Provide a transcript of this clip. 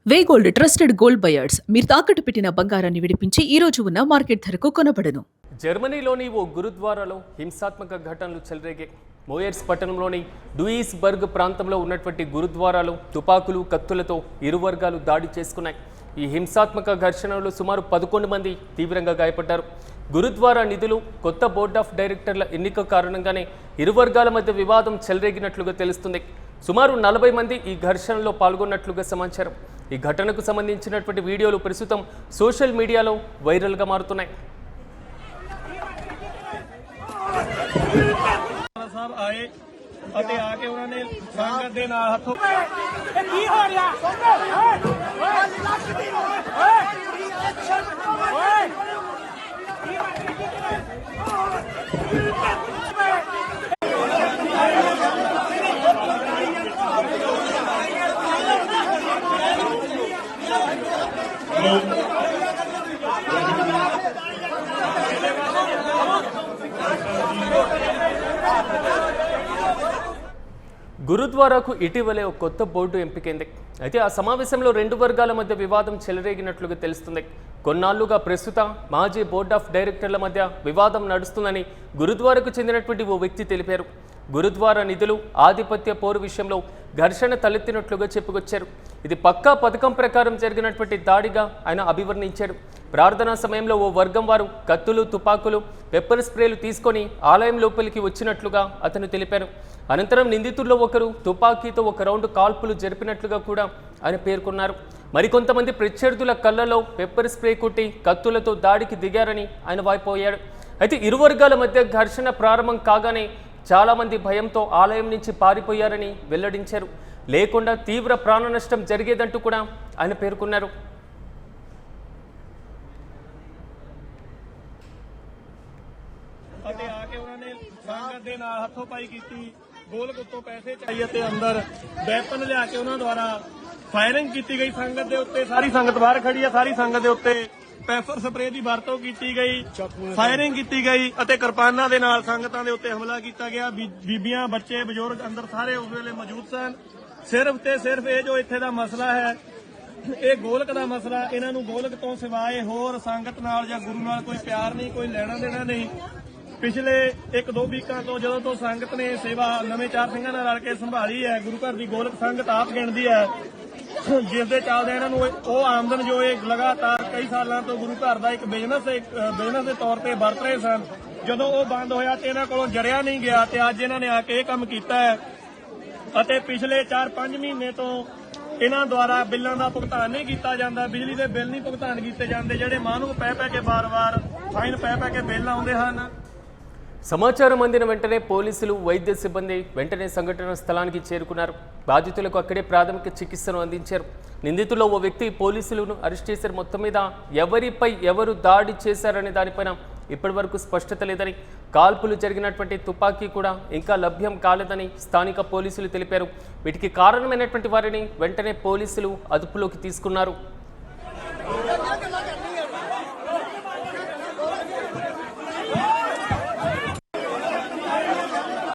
వే gold trusted gold buyers మీరు తాకట్టు పెట్టిన బంగారాన్ని విడిపించి ఈ రోజు ఉన్న మార్కెట్ ధరకు కొనబడను. జర్మనీలోని ఓ గురుద్వారాలో హింసాత్మక ఘటనలు చెలరేగాయి. మోయర్స్ పట్టణంలోని డూయిస్బర్గ్ ప్రాంతంలో ఉన్నటువంటి గురుద్వారాలో తుపాకులు కత్తులతో ఇరు వర్గాలు దాడి చేసుకున్నాయి. ఈ హింసాత్మక ఘర్షణలో సుమారు 11 మంది తీవ్రంగా గాయపడ్డారు. గురుద్వారా నిధులు కొత్త బోర్డ్ ఆఫ్ డైరెక్టర్ల ఎన్నిక కారణంగానే ఇరు వర్గాల మధ్య వివాదం చెలరేగినట్లుగా తెలుస్తుంది. సుమారు 40 మంది ఈ ఘర్షణలో పాల్గొన్నట్లుగా సమాచారం. ఈ ఘటనకు సంబంధించినటువంటి వీడియోలు ప్రస్తుతం సోషల్ మీడియాలో వైరల్గా మారుతున్నాయి. గురుద్వారాకు ఇటీవలే ఒక కొత్త బోర్డు ఎంపికైంది. అయితే ఆ సమావేశంలో రెండు వర్గాల మధ్య వివాదం చెలరేగినట్లుగా తెలుస్తుంది. కొన్నాళ్లుగా ప్రస్తుత మాజీ బోర్డ్ ఆఫ్ డైరెక్టర్ల మధ్య వివాదం నడుస్తుందని గురుద్వారాకు చెందినటువంటి ఓ వ్యక్తి తెలిపారు. గురుద్వారా నిధులు ఆధిపత్య పోరు విషయంలో ఘర్షణ తలెత్తినట్లుగా చెప్పుకొచ్చారు. ఇది పక్కా పథకం ప్రకారం జరిగినటువంటి దాడిగా ఆయన అభివర్ణించాడు. ప్రార్థనా సమయంలో ఓ వర్గం వారు కత్తులు, తుపాకులు, పెప్పర్ స్ప్రేలు తీసుకొని ఆలయం లోపలికి వచ్చినట్లుగా అతను తెలిపారు. అనంతరం నిందితుల్లో ఒకరు తుపాకీతో ఒక రౌండ్ కాల్పులు జరిపినట్లుగా కూడా ఆయన పేర్కొన్నారు. మరికొంతమంది ప్రత్యర్థుల కళ్ళలో పెప్పర్ స్ప్రే కొట్టి కత్తులతో దాడికి దిగారని ఆయన వాపోయాడు. అయితే ఇరు వర్గాల మధ్య ఘర్షణ ప్రారంభం కాగానే చాలామంది భయంతో ఆలయం నుంచి పారిపోయారని వెల్లడించారు. లేకుండా తీవ్ర ప్రాణ నష్టం జరిగేదంటూ కూడా ఆయన పేర్కొన్నారు. ਗੋਲਕ ਉੱਤੋਂ ਪੈਸੇ ਚਾਹੀਏ ਤੇ ਅੰਦਰ ਵੈਪਨ ਲਿਆ ਕੇ ਉਹਨਾਂ ਦੁਆਰਾ ਫਾਇਰਿੰਗ ਕੀਤੀ ਗਈ ਸੰਗਤ ਦੇ ਉੱਤੇ। ਸਾਰੀ ਸੰਗਤ ਬਾਹਰ ਖੜੀ ਹੈ। ਸਾਰੀ ਸੰਗਤ ਦੇ ਉੱਤੇ ਪੈਪਰ ਸਪਰੇ ਦੀ ਵਰਤੋਂ ਕੀਤੀ ਗਈ, ਫਾਇਰਿੰਗ ਕੀਤੀ ਗਈ ਅਤੇ ਕਿਰਪਾਨਾਂ ਦੇ ਨਾਲ ਸੰਗਤਾਂ ਦੇ ਉੱਤੇ ਹਮਲਾ ਕੀਤਾ ਗਿਆ। ਬੀਬੀਆਂ, ਬੱਚੇ, ਬਜ਼ੁਰਗ ਅੰਦਰ ਸਾਰੇ ਉਸ ਵੇਲੇ ਮੌਜੂਦ ਸਨ। ਸਿਰਫ ਤੇ ਸਿਰਫ ਇਹ ਜੋ ਇੱਥੇ ਦਾ ਮਸਲਾ ਹੈ, ਇਹ ਗੋਲਕ ਦਾ ਮਸਲਾ। ਇਹਨਾਂ ਨੂੰ ਗੋਲਕ ਤੋਂ ਸਿਵਾਏ ਹੋਰ ਸੰਗਤ ਨਾਲ ਜਾਂ ਗੁਰੂ ਨਾਲ ਕੋਈ ਪਿਆਰ ਨਹੀਂ, ਕੋਈ ਲੈਣਾ ਦੇਣਾ ਨਹੀਂ। ਪਿਛਲੇ 1-2 ਵੀਕਾਂ ਤੋਂ ਜਦੋਂ ਤੋਂ ਸੰਗਤ ਨੇ ਸੇਵਾ ਨਵੇਂ ਚਾਰ ਸਿੰਘਾਂ ਨਾਲ ਰਲ ਕੇ ਸੰਭਾਲੀ ਹੈ, ਗੁਰੂ ਘਰ ਦੀ ਗੋਲਕ ਸੰਗਤ ਆਪ ਗਿਣਦੀ ਹੈ, ਜਿਸ ਦੇ ਚੱਲਦੇ ਇਹਨਾਂ ਨੂੰ ਉਹ ਆਮਦਨ ਜੋ ਇਹ ਲਗਾਤਾਰ ਕਈ ਸਾਲਾਂ ਤੋਂ ਗੁਰੂ ਘਰ ਦਾ ਇੱਕ ਬਿਜ਼ਨਸ ਦੇ ਤੌਰ ਤੇ ਵਰਤ ਰਹੇ ਸਨ, ਜਦੋਂ ਉਹ ਬੰਦ ਹੋਇਆ ਤੇ ਇਹਨਾਂ ਕੋਲੋਂ ਜਰਿਆ ਨਹੀਂ ਗਿਆ ਤੇ ਅੱਜ ਇਹਨਾਂ ਨੇ ਆ ਕੇ ਇਹ ਕੰਮ ਕੀਤਾ ਹੈ। ਅਤੇ ਪਿਛਲੇ 4-5 ਮਹੀਨੇ ਤੋਂ ਇਹਨਾਂ ਦੁਆਰਾ ਬਿੱਲਾਂ ਦਾ ਭੁਗਤਾਨ ਨਹੀਂ ਕੀਤਾ ਜਾਂਦਾ, ਬਿਜਲੀ ਦੇ ਬਿੱਲ ਨਹੀਂ ਭੁਗਤਾਨ ਕੀਤੇ ਜਾਂਦੇ, ਜਿਹੜੇ ਮਾਨੂੰ ਪੈ ਕੇ ਬਾਰ-ਬਾਰ ਫਾਈਨ ਪੈ ਕੇ ਬਿੱਲ ਆਉਂਦੇ ਹਨ। సమాచారం అందిన వెంటనే పోలీసులు, వైద్య సిబ్బంది వెంటనే సంఘటన స్థలానికి చేరుకున్నారు. బాధితులకు అక్కడే ప్రాథమిక చికిత్సను అందించారు. నిందితుల్లో ఓ వ్యక్తి పోలీసులను అరెస్ట్ చేశారు. మొత్తం మీద ఎవరిపై ఎవరు దాడి చేశారనే దానిపైన ఇప్పటి వరకు స్పష్టత లేదని, కాల్పులు జరిగినటువంటి తుపాకీ కూడా ఇంకా లభ్యం కాలేదని స్థానిక పోలీసులు తెలిపారు. వీటికి కారణమైనటువంటి వారిని వెంటనే పోలీసులు అదుపులోకి తీసుకున్నారు.